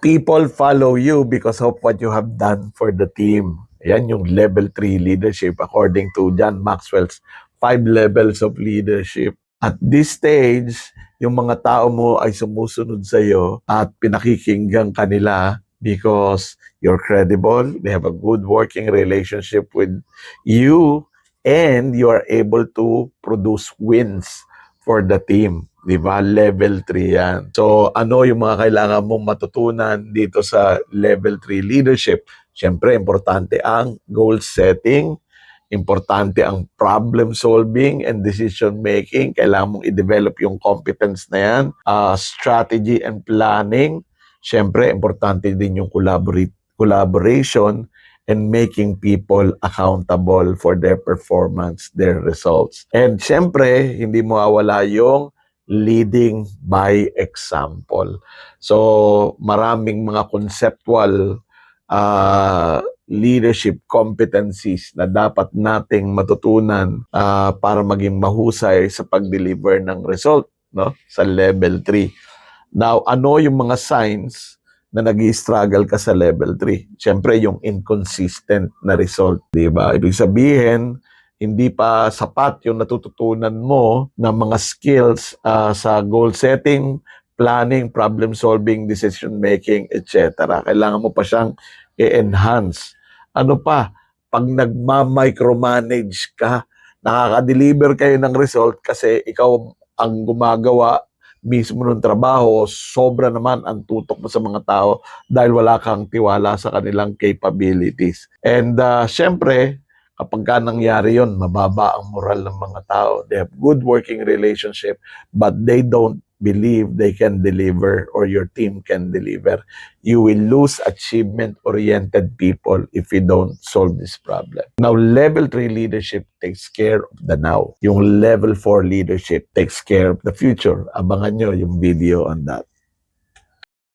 People follow you because of what you have done for the team. Yan yung level 3 leadership according to John Maxwell's 5 levels of leadership. At this stage, yung mga tao mo ay sumusunod sa iyo at pinakikinggan kanila because you're credible, they have a good working relationship with you, and you are able to produce wins for the team. Di ba? Level 3 yan. So, ano yung mga kailangan mong matutunan dito sa level 3 leadership? Siyempre, importante ang goal setting, importante ang problem solving and decision making. Kailangan mong i-develop yung competence na yan. Strategy and planning. Siyempre, importante din yung collaboration and making people accountable for their performance, their results. And siyempre, hindi mawawala yung leading by example. So, maraming mga conceptual leadership competencies na dapat nating matutunan para maging mahusay sa pag-deliver ng result, no? Sa level 3. Now, ano yung mga signs na nag-i-struggle ka sa level 3? Siyempre, yung inconsistent na result, di ba? Ibig sabihin, hindi pa sapat yung natututunan mo ng mga skills sa goal setting, planning, problem solving, decision making, etc. Kailangan mo pa siyang i-enhance. Ano pa? Pag nagma-micromanage ka, nakaka-deliver kayo ng result kasi ikaw ang gumagawa mismo ng trabaho, sobra naman ang tutok mo sa mga tao dahil wala kang tiwala sa kanilang capabilities. And syempre, kapag ka nangyari yun, mababa ang moral ng mga tao. They have good working relationship, but they don't believe they can deliver or your team can deliver. You will lose achievement-oriented people if you don't solve this problem. Now, level 3 leadership takes care of the now. Yung level 4 leadership takes care of the future. Abangan nyo yung video on that.